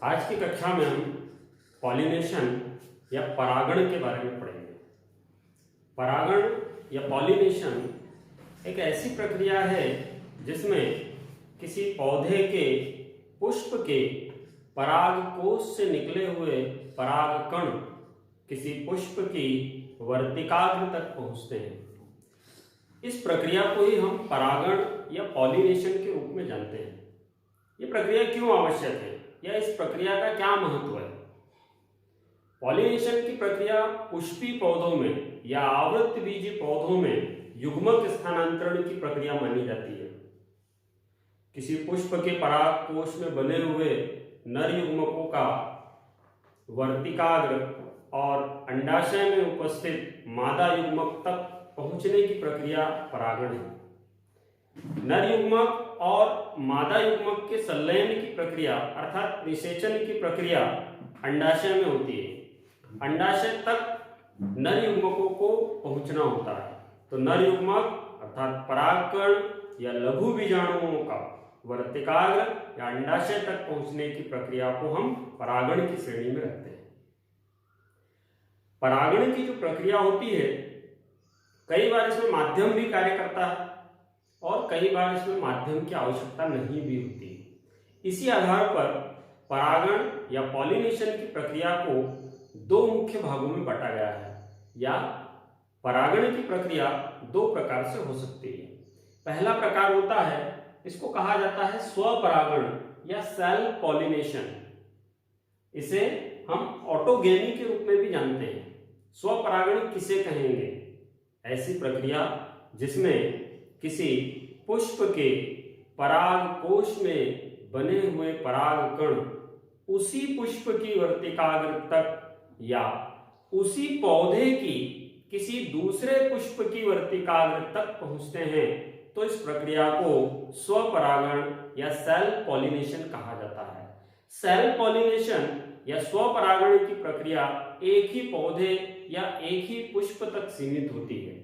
आज की कक्षा में हम पॉलिनेशन या परागण के बारे में पढ़ेंगे। परागण या पॉलिनेशन एक ऐसी प्रक्रिया है जिसमें किसी पौधे के पुष्प के परागकोश से निकले हुए परागकण किसी पुष्प की वर्तिकाग्र तक पहुंचते हैं। इस प्रक्रिया को ही हम परागण या पॉलिनेशन के रूप में जानते हैं। ये प्रक्रिया क्यों आवश्यक है या इस प्रक्रिया का क्या महत्व है? पॉलिनेशन की प्रक्रिया पुष्पी पौधों में या आवृतबीजी पौधों में युग्मक स्थानांतरण की प्रक्रिया मानी जाती है। किसी पुष्प के परागकोश में बने हुए नर युग्मकों का वर्तिकाग्र और अंडाशय में उपस्थित मादा युग्मक तक पहुंचने की प्रक्रिया परागण है। नर युग्मक और मादा युग्मक के संलयन की प्रक्रिया अर्थात निषेचन की प्रक्रिया अंडाशय में होती है। अंडाशय तक नर युग्मकों को पहुंचना होता है। तो नर युग्मक अर्थात परागकण या लघु बीजाणुओं का वर्तिकाग्र या अंडाशय तक पहुंचने की प्रक्रिया को हम परागण की श्रेणी में रखते हैं। परागण की जो प्रक्रिया होती है, कई बार इसमें माध्यम भी कार्य करता है और कई बार इसमें माध्यम की आवश्यकता नहीं भी होती। इसी आधार पर परागण या पॉलिनेशन की प्रक्रिया को दो मुख्य भागों में बांटा गया है, या परागण की प्रक्रिया दो प्रकार से हो सकती है। पहला प्रकार होता है, इसको कहा जाता है स्वपरागण या सेल्फ पॉलिनेशन। इसे हम ऑटोगेमी के रूप में भी जानते हैं। स्वपरागण किसे कहेंगे? ऐसी प्रक्रिया जिसमें किसी पुष्प के परागकोश में बने हुए परागकण उसी पुष्प की वर्तिकाग्र तक या उसी पौधे की किसी दूसरे पुष्प की वर्तिकाग्र तक पहुंचते हैं, तो इस प्रक्रिया को स्वपरागण या सेल्फ पॉलिनेशन कहा जाता है। सेल्फ पॉलिनेशन या स्वपरागण की प्रक्रिया एक ही पौधे या एक ही पुष्प तक सीमित होती है।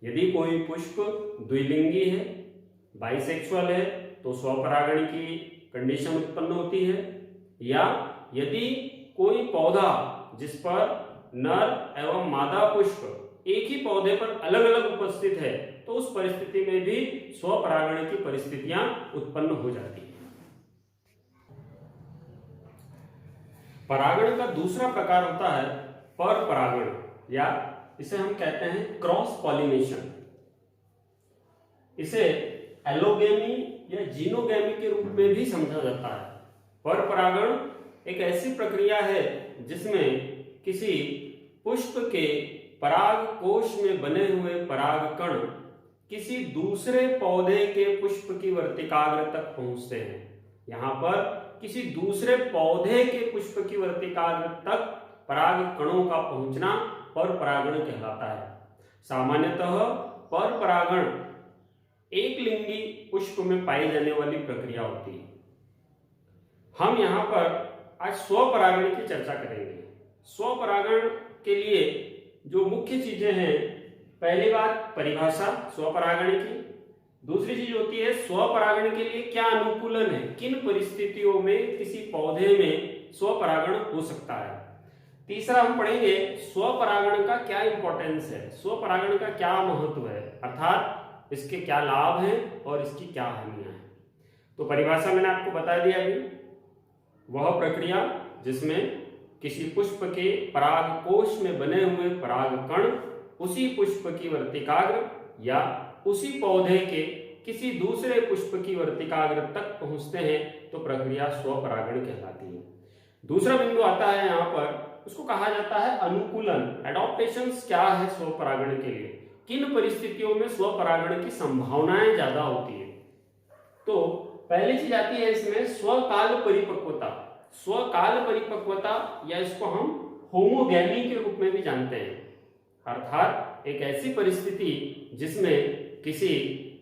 यदि कोई पुष्प द्विलिंगी है, बाइसेक्सुअल है, तो स्वपरागण की कंडीशन उत्पन्न होती है। या यदि कोई पौधा जिस पर नर एवं मादा पुष्प एक ही पौधे पर अलग अलग उपस्थित है, तो उस परिस्थिति में भी स्वपरागण की परिस्थितियां उत्पन्न हो जाती हैं। परागण का दूसरा प्रकार होता है परपरागण, या इसे हम कहते हैं क्रॉस पॉलिनेशन। इसे एलोगेमी या जीनोगेमी के रूप में भी समझा जाता है। परपरागण एक ऐसी प्रक्रिया है जिसमें किसी पुष्प के परागकोश में बने हुए परागकण किसी दूसरे पौधे के पुष्प की वर्तिकाग्र तक पहुंचते हैं। यहाँ पर किसी दूसरे पौधे के पुष्प की वर्तिकाग्र तक परागकणों का पहुंचना परपरागण कहलाता है। सामान्यतः परपरागण एक लिंगी पुष्प में पाई जाने वाली प्रक्रिया होती है। हम यहाँ पर आज स्वपरागण की चर्चा करेंगे। स्वपरागण के लिए जो मुख्य चीजें हैं, पहली बात परिभाषा स्वपरागण की। दूसरी चीज होती है स्वपरागण के लिए क्या अनुकूलन है, किन परिस्थितियों में किसी पौधे में स्वपरागण हो सकता है। तीसरा हम पढ़ेंगे स्वपरागण का क्या इंपॉर्टेंस है, स्वपरागण का क्या महत्व है, अर्थात इसके क्या लाभ हैं और इसकी क्या हानियां हैं। तो परिभाषा मैंने आपको बता दिया अभी। वह प्रक्रिया जिसमें किसी पुष्प के परागकोश में बने हुए परागकण उसी पुष्प की वर्तिकाग्र या उसी पौधे के किसी दूसरे पुष्प की वर्तिकाग्र तक पहुंचते हैं, तो प्रक्रिया स्वपरागण कहलाती है। दूसरा बिंदु आता है यहाँ पर, उसको कहा जाता है अनुकूलन, एडॉप्टेशंस क्या है स्वपरागण के लिए, किन परिस्थितियों में स्वपरागण की संभावनाएं ज्यादा होती है। तो पहली चीज आती है इसमें स्वकाल परिपक्वता। स्वकाल परिपक्वता या इसको हम होमोगैमी के रूप में भी जानते हैं, अर्थात एक ऐसी परिस्थिति जिसमें किसी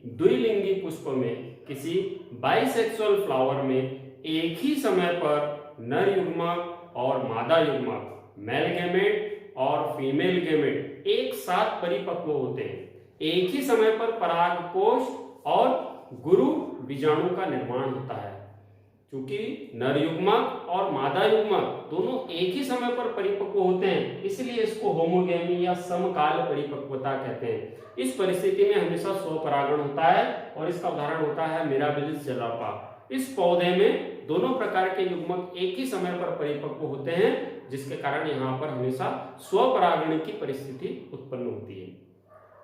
द्विलिंगी पुष्प में, किसी बाइसेक्सुअल फ्लावर में एक ही समय पर नर युग्मक और मादा युग्मक, मेल गैमेट और फीमेल गैमेट एक साथ परिपक्व होते हैं। एक ही समय पर परागकोश और गुरु बीजाणु का निर्माण होता है। क्योंकि नर युग्मक और मादा युग्मक दोनों एक ही समय पर परिपक्व होते हैं, इसलिए इसको होमोगेमी या समकाल परिपक्वता कहते हैं। इस परिस्थिति में हमेशा स्वपरागण होता है और इसका उदाहरण होता है मिराबिलिस जलापा। इस पौधे में दोनों प्रकार के युग्मक एक ही समय पर परिपक्व होते हैं, जिसके कारण यहाँ पर हमेशा स्वपरागण की परिस्थिति उत्पन्न होती है।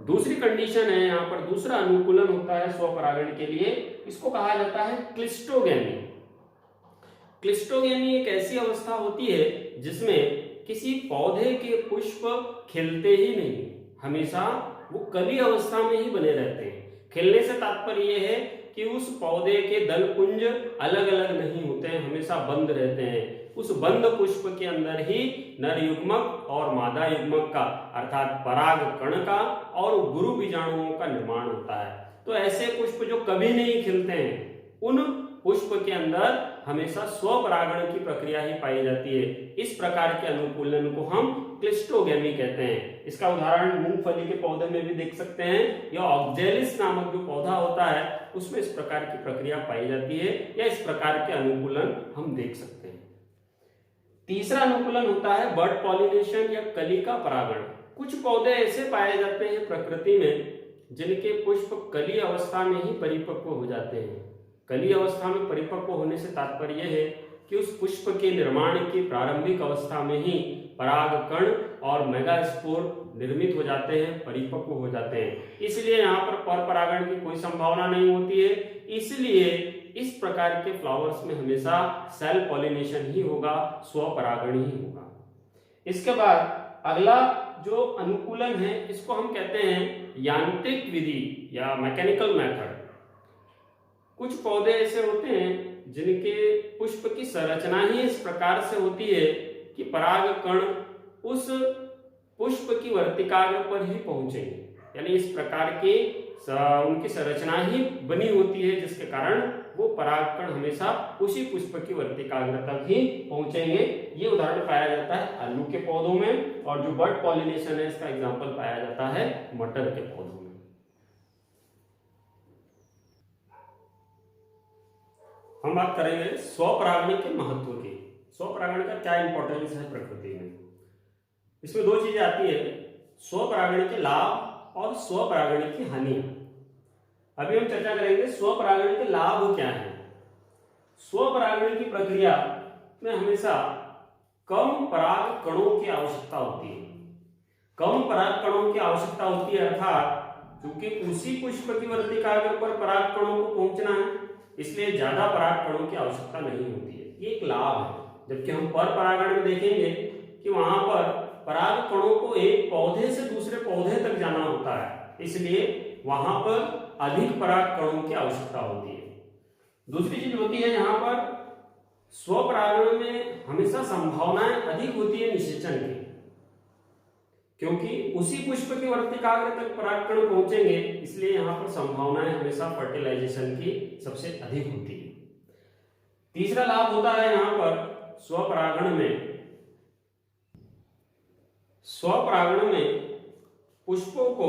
दूसरी कंडीशन है, यहाँ पर दूसरा अनुकूलन होता है स्वपरागण के लिए, इसको कहा जाता है क्लिस्टोगेमी। क्लिस्टोगेमी एक ऐसी अवस्था होती है जिसमें किसी पौधे के पुष्प खिलते ही नहीं, हमेशा वो कली अवस्था में ही बने रहते हैं। खिलने से तात्पर्य यह है कि उस पौधे के दल पुंज अलग अलग नहीं होते हैं, हमेशा बंद रहते हैं। उस बंद पुष्प के अंदर ही नर युग्मक और मादा युग्मक का अर्थात पराग कण का और गुरु बीजाणुओं का निर्माण होता है। तो ऐसे पुष्प जो कभी नहीं खिलते हैं, उन पुष्प के अंदर हमेशा स्वपरागण की प्रक्रिया ही पाई जाती है। इस प्रकार के अनुकूलन को हम क्लिस्टोगेमी कहते हैं। इसका उदाहरण मूंगफली के पौधे में भी देख सकते हैं, या ऑक्जेलिस नामक जो पौधा होता है उसमें इस प्रकार की प्रक्रिया पाई जाती है, या इस प्रकार के अनुकूलन हम देख सकते हैं। तीसरा अनुकूलन होता है बर्ड पॉलिनेशन या कली का परागण। कुछ पौधे ऐसे पाए जाते हैं प्रकृति में जिनके पुष्प कली अवस्था में ही परिपक्व हो जाते हैं। कली अवस्था में परिपक्व होने से तात्पर्य है कि उस पुष्प के निर्माण की प्रारंभिक अवस्था में ही पराग कण और मेगास्पोर निर्मित हो जाते हैं, परिपक्व हो जाते हैं। इसलिए यहाँ पर परागण की कोई संभावना नहीं होती है। इसलिए इस प्रकार के फ्लावर्स में हमेशा सेल्फ पॉलिनेशन ही होगा, स्वपरागण ही होगा। इसके बाद अगला जो अनुकूलन है इसको हम कहते हैं यांत्रिक विधि या मैकेनिकल मेथड। कुछ पौधे ऐसे होते हैं जिनके पुष्प की संरचना ही इस प्रकार से होती है कि पराग कण उस पुष्प की वर्तिकाग्र पर ही पहुंचेंगे, यानी इस प्रकार की उनकी संरचना ही बनी होती है, जिसके कारण वो परागकण हमेशा उसी पुष्प की वर्तिकाग्र तक ही पहुंचेंगे। ये उदाहरण पाया जाता है आलू के पौधों में, और जो बर्ड पॉलिनेशन है इसका एग्जाम्पल पाया जाता है मटर के पौधों में। हम बात करेंगे स्वपरागण के महत्व की। स्वपरागण का क्या इंपॉर्टेंस है प्रकृति में। इसमें दो चीजें आती है, स्वपरागण के लाभ और स्वपरागण की हानि। अभी हम चर्चा करेंगे स्वपरागण के लाभ क्या है। स्वपरागण की प्रक्रिया में हमेशा कम पराग कणों की आवश्यकता होती है। कम पराग कणों की आवश्यकता होती है, अर्थात क्योंकि उसी पुष्प की वर्तिकाग्र पर पराग कणों को पहुंचना है, इसलिए ज्यादा पराग कणों की आवश्यकता नहीं होती है। ये एक लाभ है। जबकि हम पर परागण में देखेंगे कि वहां पर पराग कणों को एक पौधे से दूसरे पौधे तक जाना होता है, इसलिए वहां पर अधिक पराग कणों की आवश्यकता होती है। दूसरी चीज होती है, यहाँ पर स्वपरागण में हमेशा संभावनाएं अधिक होती है निषेचन की, क्योंकि उसी पुष्प की वर्तिकाग्र तक परागकण पहुंचेंगे, इसलिए यहाँ पर संभावनाएं हमेशा फर्टिलाइजेशन की सबसे अधिक होती है। तीसरा लाभ होता है यहाँ पर स्वपरागण में पुष्पों को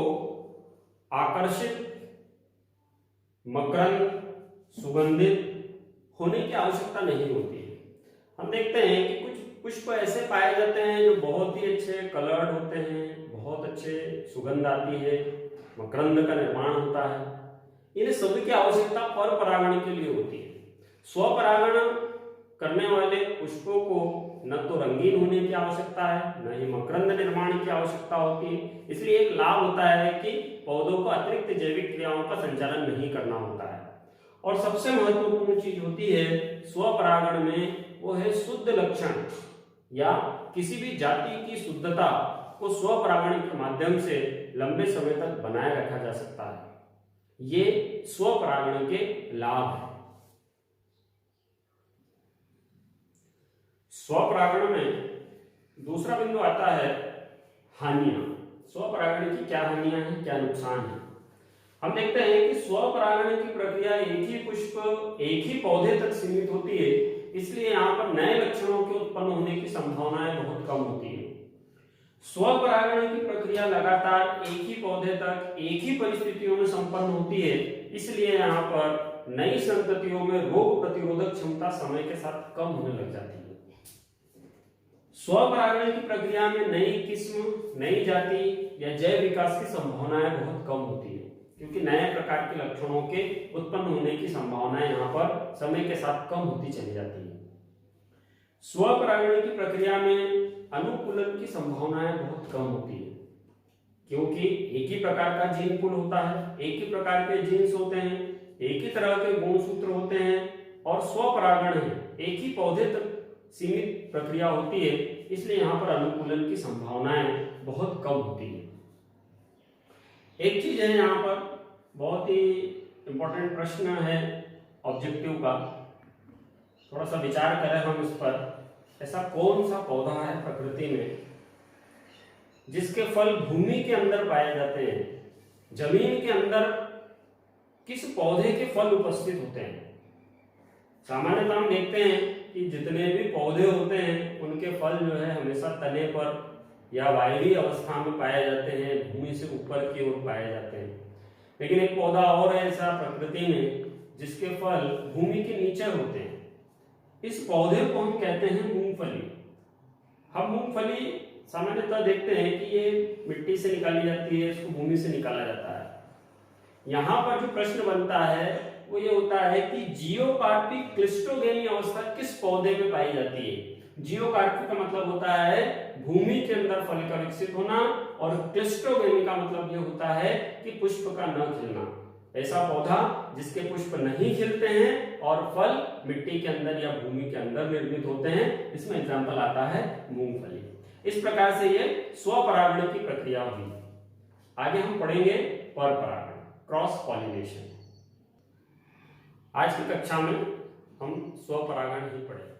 आकर्षित, मकरंद, सुगंधित होने की आवश्यकता नहीं होती है। हम देखते हैं कि कुछ पुष्प ऐसे पाए जाते हैं जो बहुत ही अच्छे कलर्ड होते हैं, बहुत अच्छे सुगंध आती है, मकरंद का निर्माण होता है। इन सभी की आवश्यकता पर परागण के लिए होती है। स्वपरागण करने वाले पुष्पों को न तो रंगीन होने की आवश्यकता है, न ही मकरंद निर्माण की आवश्यकता होती है। इसलिए एक लाभ होता है कि पौधों को अतिरिक्त जैविक क्रियाओं का संचालन नहीं करना होता है। और सबसे महत्वपूर्ण चीज होती है स्वपरागण में, वो है शुद्ध लक्षण या किसी भी जाति की शुद्धता को स्वपरागण के माध्यम से लंबे समय तक बनाए रखा जा सकता है। ये स्वपरागण के लाभ है। स्वपरागण में दूसरा बिंदु आता है हानियां। स्वपरागण की क्या हानियां हैं, क्या नुकसान है। हम देखते हैं कि स्वपरागण की प्रक्रिया एक ही पुष्प, एक ही पौधे तक सीमित होती है, इसलिए यहाँ पर नए लक्षणों के उत्पन्न होने की संभावनाएं बहुत कम होती है। स्वपरागण की प्रक्रिया लगातार एक ही पौधे तक एक ही परिस्थितियों में संपन्न होती है, इसलिए यहाँ पर नई संततियों में रोग प्रतिरोधक क्षमता समय के साथ कम होने लग जाती है। स्वपरागण की प्रक्रिया में नई किस्म, नई जाति या जैव विकास की संभावनाएं बहुत कम होती है, क्योंकि नए प्रकार के लक्षणों के उत्पन्न होने की संभावनाएं यहाँ पर समय के साथ कम होती चली जाती है। स्वपरागण की प्रक्रिया में अनुकूलन की संभावनाएं बहुत कम होती है, क्योंकि एक ही प्रकार का जीन पूल होता है, एक ही प्रकार के जीन्स होते हैं, एक ही तरह के गुणसूत्र होते हैं और स्वपरागण है, एक ही पौधे तक सीमित प्रक्रिया होती है, इसलिए यहाँ पर अनुकूलन की संभावनाएं बहुत कम होती है। एक चीज है यहाँ पर बहुत ही इंपॉर्टेंट प्रश्न है ऑब्जेक्टिव का, थोड़ा सा विचार करें हम इस पर। ऐसा कौन सा पौधा है प्रकृति में जिसके फल भूमि के अंदर पाए जाते हैं? जमीन के अंदर किस पौधे के फल उपस्थित होते हैं? सामान्यतः हम देखते हैं कि जितने भी पौधे होते हैं उनके फल जो है हमेशा तने पर या वायवीय अवस्था में पाए जाते हैं, भूमि से ऊपर की ओर पाए जाते हैं। लेकिन एक पौधा और है ऐसा प्रकृति में जिसके फल भूमि के नीचे होते हैं। इस पौधे को हम कहते हैं मूंगफली। हम मूंगफली सामान्यतः देखते हैं कि ये मिट्टी से निकाली जाती है, इसको भूमि से निकाला जाता है। यहाँ पर जो प्रश्न बनता है वो ये होता है कि जियोकार्पिक क्लिस्टोगेनी अवस्था किस पौधे में पाई जाती है? जियोकार्पिक का मतलब होता है भूमि के अंदर फल का विकसित होना, और क्लिस्टोगेनी का मतलब ये होता है कि पुष्प का न खिलना। ऐसा पौधा जिसके पुष्प नहीं खिलते हैं और फल मिट्टी के अंदर या भूमि के अंदर निर्मित होते हैं, इसमें एग्जाम्पल आता है मूंगफली। इस प्रकार से ये स्वपरागण की प्रक्रिया हुई। आगे हम पढ़ेंगे परपरागण, क्रॉस पॉलिनेशन। आज की कक्षा में हम स्वपरागण ही पढ़ेंगे।